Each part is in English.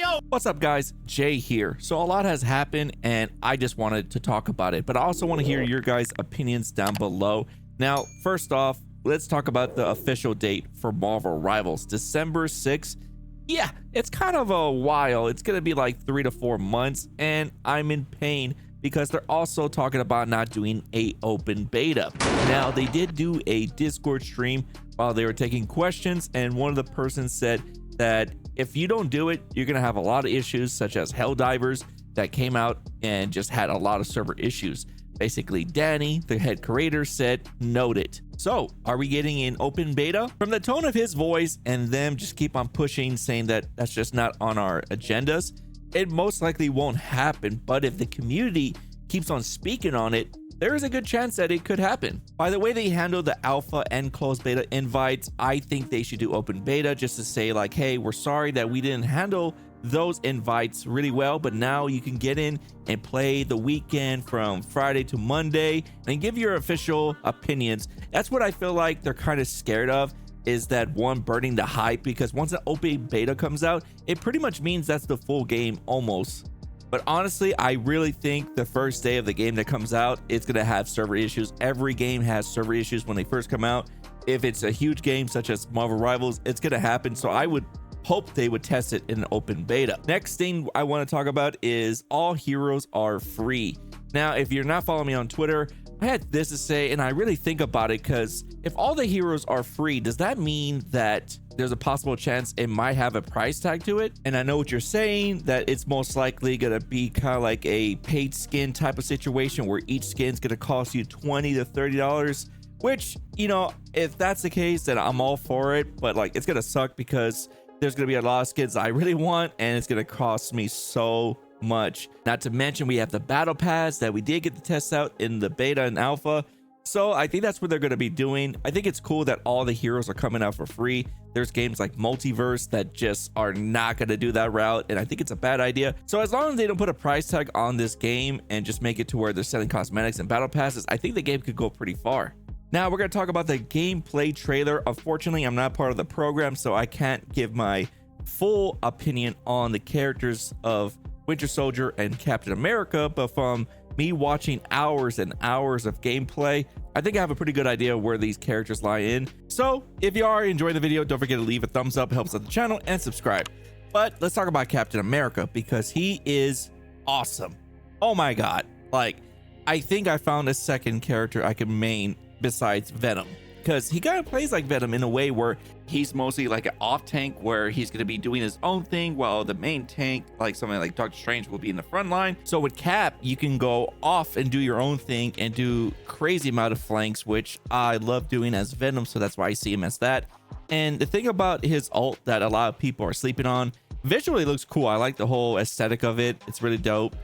video. What's up, guys? Jay here. So a lot has happened and I just wanted to talk about it, but I also want to hear your guys' opinions down below. Now, first off, let's talk about the official date for Marvel Rivals, December 6th. Yeah, it's kind of a while. It's gonna be like 3 to 4 months, and I'm in pain because they're also talking about not doing a open beta. Now, they did do a Discord stream while they were taking questions, and one of the persons said that if you don't do it, you're gonna have a lot of issues, such as Helldivers that came out and just had a lot of server issues. Basically, Danny, the head creator, said noted. So are we getting an open beta? From the tone of his voice and them just keep on pushing, saying that that's just not on our agendas, it most likely won't happen. But if the community keeps on speaking on it, there is a good chance that it could happen. By the way they handle the alpha and closed beta invites, I think they should do open beta just to say like, hey, we're sorry that we didn't handle those invites really well, but now you can get in and play the weekend from Friday to Monday and give your official opinions. That's what I feel like they're kind of scared of, is that one, burning the hype, because once an open beta comes out, it pretty much means that's the full game almost. But honestly, I really think the first day of the game that comes out, it's gonna have server issues. Every game has server issues when they first come out. If it's a huge game such as Marvel Rivals, it's gonna happen. So I would hope they would test it in an open beta. Next thing I want to talk about is all heroes are free. Now, if you're not following me on Twitter, I had this to say, and I really think about it, because if all the heroes are free, does that mean that there's a possible chance it might have a price tag to it? And I know what you're saying, that it's most likely gonna be kind of like a paid skin type of situation where each skin's gonna cost you $20 to $30, which, you know, if that's the case, then I'm all for it. But like, it's gonna suck because there's gonna be a lot of skins I really want, and it's gonna cost me so much. Not to mention we have the battle pass that we did get to test out in the beta and alpha. So I think that's what they're going to be doing. I think it's cool that all the heroes are coming out for free. There's games like Multiverse that just are not going to do that route, and I think it's a bad idea. So as long as they don't put a price tag on this game and just make it to where they're selling cosmetics and battle passes, I think the game could go pretty far. Now we're going to talk about the gameplay trailer. Unfortunately, I'm not part of the program, so I can't give my full opinion on the characters of Winter Soldier and Captain America, but from me watching hours and hours of gameplay, I think I have a pretty good idea where these characters lie in. So if you are enjoying the video, don't forget to leave a thumbs up, helps out the channel, and subscribe. But let's talk about Captain America, because he is awesome. Oh my god, like, I think I found a second character I can main besides Venom, because he kind of plays like Venom in a way where he's mostly like an off tank, where he's going to be doing his own thing while the main tank, like something like Doctor Strange, will be in the front line. So with Cap, you can go off and do your own thing and do crazy amount of flanks, which I love doing as Venom, so that's why I see him as that. And the thing about his ult that a lot of people are sleeping on, visually looks cool. I like the whole aesthetic of it. It's really dope,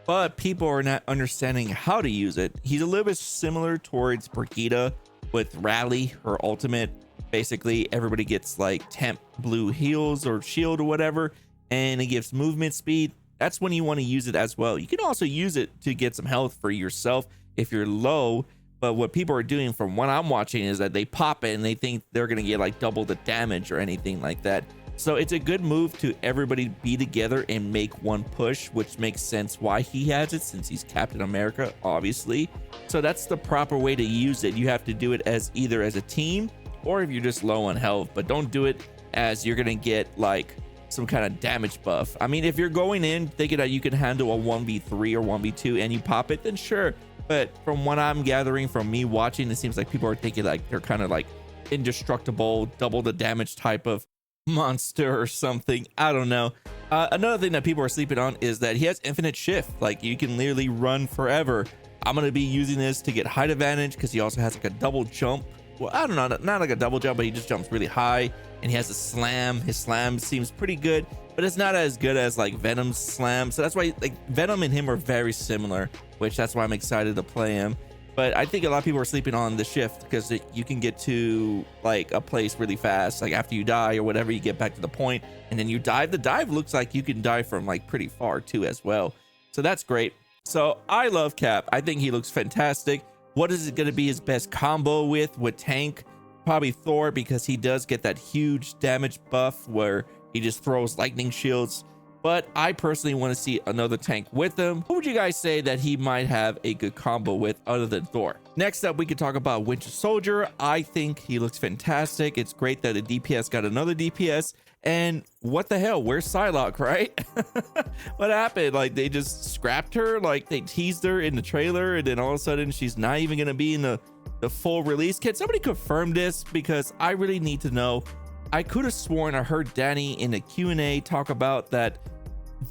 but people are not understanding how to use it. He's a little bit similar towards Brigitte with Rally, her ultimate. Basically everybody gets like temp blue heals or shield or whatever, and it gives movement speed. That's when you want to use it as well. You can also use it to get some health for yourself if you're low, but what people are doing from what I'm watching is that they pop it and they think they're gonna get like double the damage or anything like that. So it's a good move to everybody be together and make one push, which makes sense why he has it, since he's Captain America, obviously. So that's the proper way to use it. You have to do it as either as a team or if you're just low on health, but don't do it as you're gonna get like some kind of damage buff. I mean, if you're going in thinking that you can handle a 1v3 or 1v2 and you pop it, then sure. But from what I'm gathering from me watching, it seems like people are thinking like they're kind of like indestructible, double the damage type of monster or something. I don't know. Another thing that people are sleeping on is that he has infinite shift. Like, you can literally run forever. I'm going to be using this to get height advantage, because he also has like a double jump. Well, I don't know, not like a double jump, but he just jumps really high, and he has a slam. His slam seems pretty good, but it's not as good as like Venom's slam. So that's why like Venom and him are very similar, which that's why I'm excited to play him. But I think a lot of people are sleeping on the shift, because you can get to like a place really fast. Like after you die or whatever, you get back to the point and then you dive. The dive looks like you can dive from like pretty far too as well. So that's great. So I love Cap. I think he looks fantastic. What is it going to be his best combo with tank? Probably Thor, because he does get that huge damage buff where he just throws lightning shields. but I personally want to see another tank with him. Who would you guys say that he might have a good combo with other than Thor? Next up, we could talk about Winter Soldier. I think he looks fantastic. It's great that a DPS got another DPS. And what the hell? Where's Psylocke, right? What happened? Like, they just scrapped her? Like, they teased her in the trailer, and then all of a sudden she's not even going to be in the full release. Can somebody confirm this? Because I really need to know. I could have sworn I heard Danny in the Q&A talk about that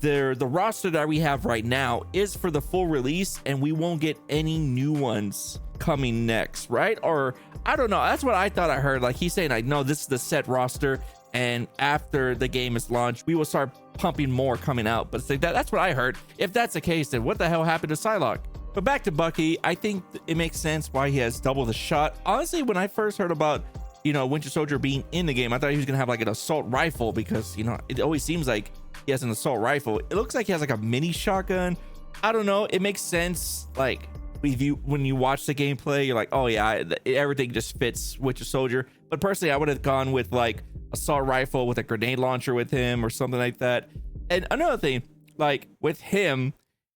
the roster that we have right now is for the full release, and we won't get any new ones coming next, right? Or I don't know. That's what I thought I heard. Like, he's saying, like, no, this is the set roster, and after the game is launched, we will start pumping more coming out. But it's like that's what I heard. If that's the case, then what the hell happened to Psylocke? But back to Bucky, I think it makes sense why he has double the shot. Honestly, when I first heard about, you know, Winter Soldier being in the game, I thought he was gonna have like an assault rifle, because, you know, it always seems like he has an assault rifle. It looks like he has like a mini shotgun. I don't know. It makes sense. Like, when you watch the gameplay, you're like, oh yeah, everything just fits Winter Soldier. But personally, I would have gone with like assault rifle with a grenade launcher with him or something like that. And another thing, like with him,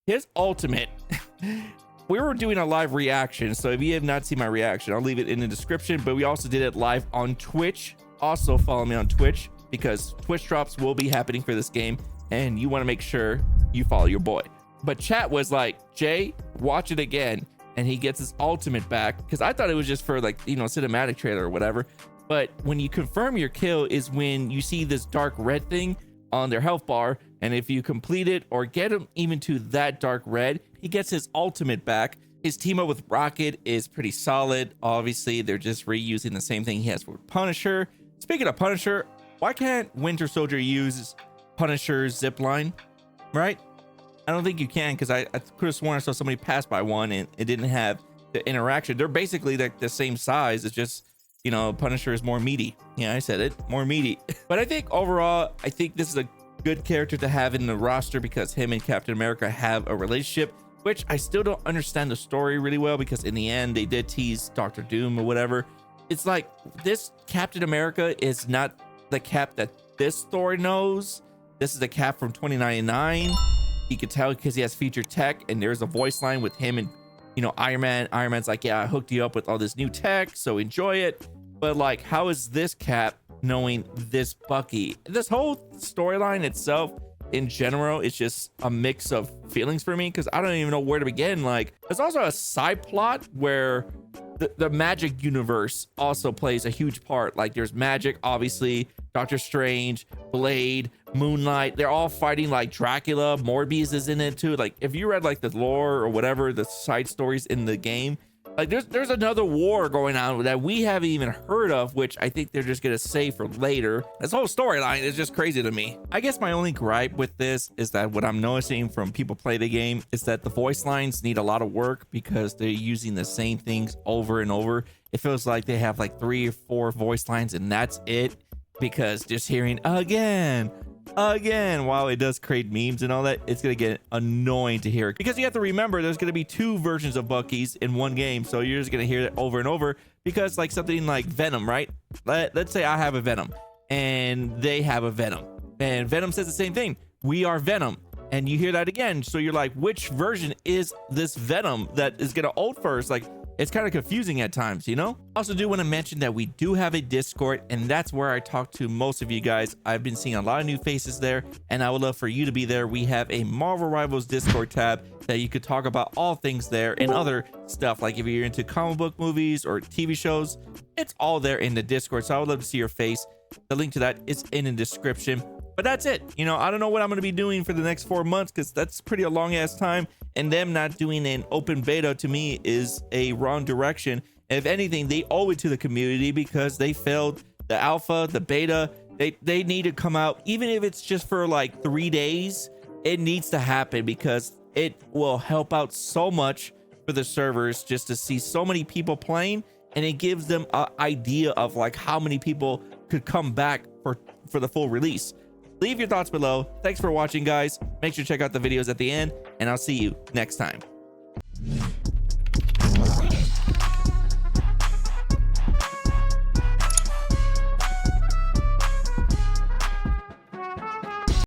his ultimate, we were doing a live reaction, so if you have not seen my reaction, I'll leave it in the description. But we also did it live on Twitch. Also follow me on Twitch, because Twitch drops will be happening for this game, and you want to make sure you follow your boy. But chat was like, Jay, watch it again, and he gets his ultimate back, because I thought it was just for, like, you know, cinematic trailer or whatever. But when you confirm your kill is when you see this dark red thing on their health bar, and if you complete it or get him even to that dark red, he gets his ultimate back. His team up with Rocket is pretty solid. Obviously, they're just reusing the same thing he has for Punisher. Speaking of Punisher, why can't Winter Soldier use Punisher's zipline, right? I don't think you can, because I could have sworn I saw somebody pass by one and it didn't have the interaction. They're basically like the same size. It's just, you know, Punisher is more meaty. Yeah, I said it, more meaty. But I think overall, I think this is a good character to have in the roster, because him and Captain America have a relationship, which I still don't understand the story really well, because in the end they did tease Doctor Doom or whatever. It's like, this Captain America is not the Cap that this story knows. This is the Cap from 2099. You can tell because he has featured tech, and there's a voice line with him and, you know, Iron Man. Iron Man's like, yeah, I hooked you up with all this new tech, so enjoy it. But like, how is this Cap knowing this Bucky? This whole storyline itself in general, it's just a mix of feelings for me, because I don't even know where to begin. Like, there's also a side plot where the Magik universe also plays a huge part. Like, there's Magik, obviously, Doctor Strange, Blade, Moonlight. They're all fighting like Dracula. Morbius is in it too. Like, if you read like the lore or whatever, the side stories in the game, like there's another war going on that we haven't even heard of, which I think they're just gonna save for later. This whole storyline is just crazy to me. I guess my only gripe with this is that what I'm noticing from people play the game is that the voice lines need a lot of work, because they're using the same things over and over. It feels like they have like 3 or 4 voice lines and that's it, because just hearing again, while it does create memes and all that, it's gonna get annoying to hear, because you have to remember there's gonna be 2 versions of Bucky's in one game, so you're just gonna hear it over and over. Because like something like Venom, right? Let's say I have a Venom and they have a Venom, and Venom says the same thing, we are Venom, and you hear that again, so you're like, which version is this Venom that is gonna ult first? Like, it's kind of confusing at times, you know? Also do want to mention that we do have a Discord, and that's where I talk to most of you guys. I've been seeing a lot of new faces there, and I would love for you to be there. We have a Marvel Rivals Discord tab that you could talk about all things there, and other stuff. Like if you're into comic book movies or TV shows, it's all there in the Discord. So I would love to see your face. The link to that is in the description. But that's it. You know, I don't know what I'm going to be doing for the next 4 months, because that's pretty a long ass time, and them not doing an open beta to me is a wrong direction. And if anything, they owe it to the community, because they failed the alpha, the beta. They need to come out, even if it's just for like 3 days. It needs to happen, because it will help out so much for the servers just to see so many people playing, and it gives them an idea of like how many people could come back for the full release. Leave your thoughts below. Thanks for watching, guys. Make sure to check out the videos at the end, and I'll see you next time.